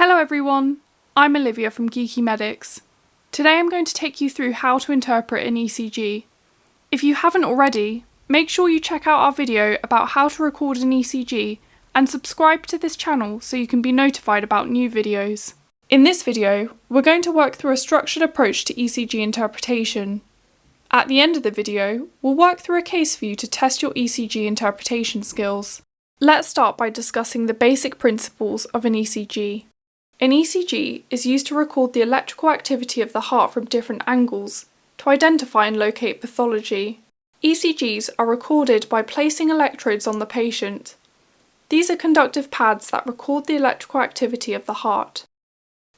Hello everyone, I'm Olivia from Geeky Medics. Today I'm going to take you through how to interpret an ECG. If you haven't already, make sure you check out our video about how to record an ECG and subscribe to this channel so you can be notified about new videos. In this video, we're going to work through a structured approach to ECG interpretation. At the end of the video, we'll work through a case for you to test your ECG interpretation skills. Let's start by discussing the basic principles of an ECG. An ECG is used to record the electrical activity of the heart from different angles to identify and locate pathology. ECGs are recorded by placing electrodes on the patient. These are conductive pads that record the electrical activity of the heart.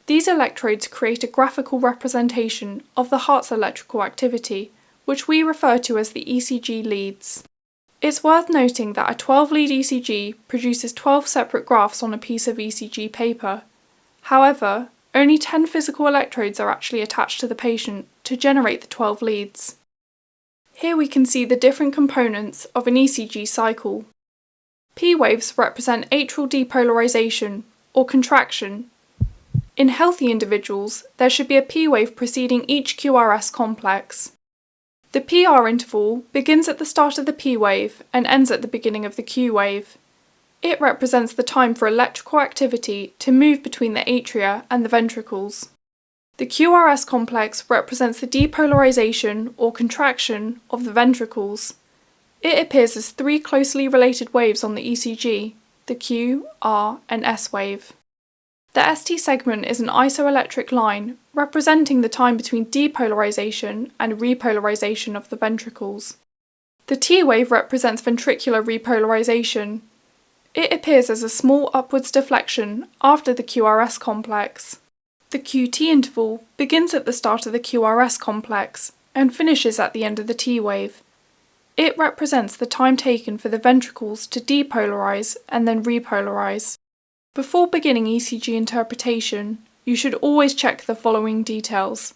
These electrodes create a graphical representation of the heart's electrical activity, which we refer to as the ECG leads. It's worth noting that a 12-lead ECG produces 12 separate graphs on a piece of ECG paper. However, only 10 physical electrodes are actually attached to the patient to generate the 12 leads. Here we can see the different components of an ECG cycle. P waves represent atrial depolarization, or contraction. In healthy individuals, there should be a P wave preceding each QRS complex. The PR interval begins at the start of the P wave and ends at the beginning of the Q wave. It represents the time for electrical activity to move between the atria and the ventricles. The QRS complex represents the depolarization or contraction of the ventricles. It appears as three closely related waves on the ECG, the Q, R, and S wave. The ST segment is an isoelectric line representing the time between depolarization and repolarization of the ventricles. The T wave represents ventricular repolarization. It appears as a small upwards deflection after the QRS complex. The QT interval begins at the start of the QRS complex and finishes at the end of the T wave. It represents the time taken for the ventricles to depolarize and then repolarize. Before beginning ECG interpretation, you should always check the following details.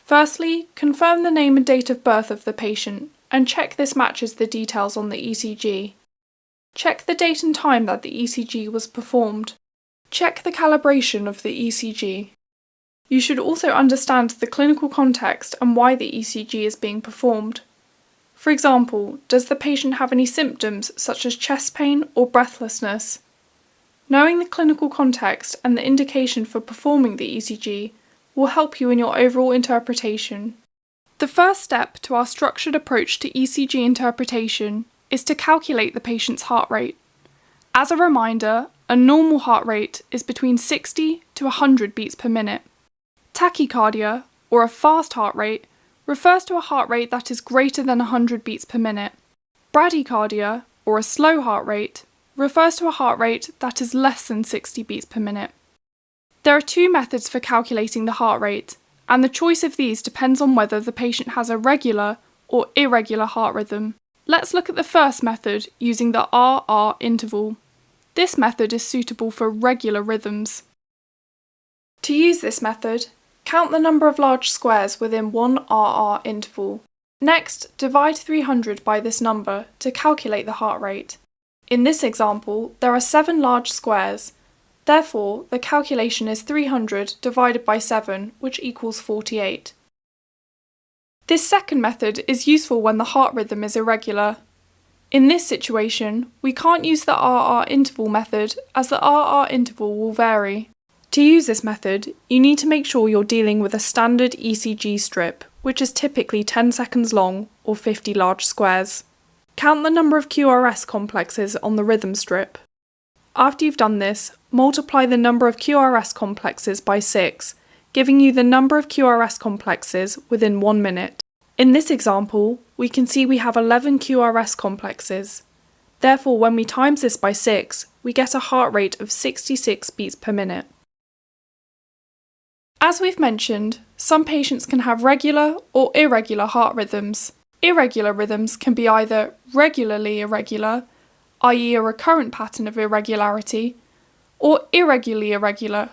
Firstly, confirm the name and date of birth of the patient and check this matches the details on the ECG. Check the date and time that the ECG was performed. Check the calibration of the ECG. You should also understand the clinical context and why the ECG is being performed. For example, does the patient have any symptoms such as chest pain or breathlessness? Knowing the clinical context and the indication for performing the ECG will help you in your overall interpretation. The first step to our structured approach to ECG interpretation is to calculate the patient's heart rate. As a reminder, a normal heart rate is between 60 to 100 beats per minute. Tachycardia, or a fast heart rate, refers to a heart rate that is greater than 100 beats per minute. Bradycardia, or a slow heart rate, refers to a heart rate that is less than 60 beats per minute. There are two methods for calculating the heart rate, and the choice of these depends on whether the patient has a regular or irregular heart rhythm. Let's look at the first method using the RR interval. This method is suitable for regular rhythms. To use this method, count the number of large squares within one RR interval. Next, divide 300 by this number to calculate the heart rate. In this example, there are 7 large squares. Therefore, the calculation is 300 divided by 7, which equals 48. This second method is useful when the heart rhythm is irregular. In this situation, we can't use the RR interval method as the RR interval will vary. To use this method, you need to make sure you're dealing with a standard ECG strip, which is typically 10 seconds long or 50 large squares. Count the number of QRS complexes on the rhythm strip. After you've done this, multiply the number of QRS complexes by 6, giving you the number of QRS complexes within 1 minute. In this example, we can see we have 11 QRS complexes. Therefore, when we times this by 6, we get a heart rate of 66 beats per minute. As we've mentioned, some patients can have regular or irregular heart rhythms. Irregular rhythms can be either regularly irregular, i.e. a recurrent pattern of irregularity, or irregularly irregular,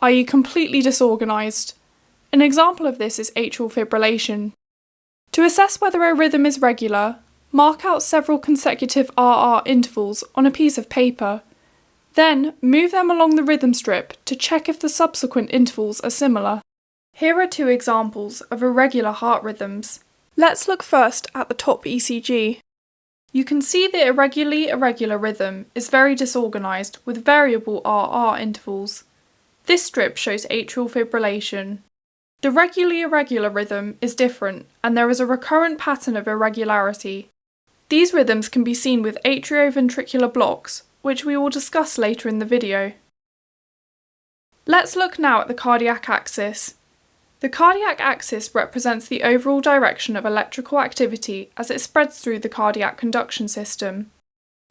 i.e. completely disorganised. An example of this is atrial fibrillation. To assess whether a rhythm is regular, mark out several consecutive RR intervals on a piece of paper. Then move them along the rhythm strip to check if the subsequent intervals are similar. Here are two examples of irregular heart rhythms. Let's look first at the top ECG. You can see the irregularly irregular rhythm is very disorganised with variable RR intervals. This strip shows atrial fibrillation. The regularly irregular rhythm is different and there is a recurrent pattern of irregularity. These rhythms can be seen with atrioventricular blocks, which we will discuss later in the video. Let's look now at the cardiac axis. The cardiac axis represents the overall direction of electrical activity as it spreads through the cardiac conduction system.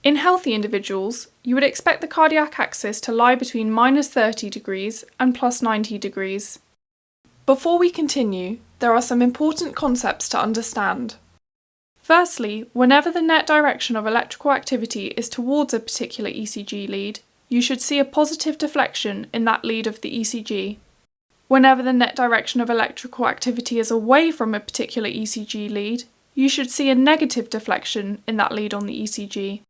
In healthy individuals, you would expect the cardiac axis to lie between -30 degrees and +90 degrees. Before we continue, there are some important concepts to understand. Firstly, whenever the net direction of electrical activity is towards a particular ECG lead, you should see a positive deflection in that lead of the ECG. Whenever the net direction of electrical activity is away from a particular ECG lead, you should see a negative deflection in that lead on the ECG.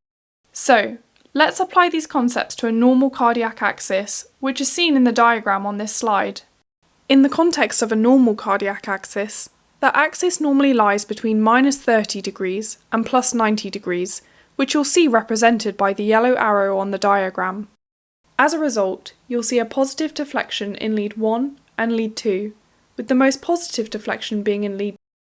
So, let's apply these concepts to a normal cardiac axis, which is seen in the diagram on this slide. In the context of a normal cardiac axis, the axis normally lies between -30 degrees and +90 degrees, which you'll see represented by the yellow arrow on the diagram. As a result, you'll see a positive deflection in lead 1 and lead 2, with the most positive deflection being in lead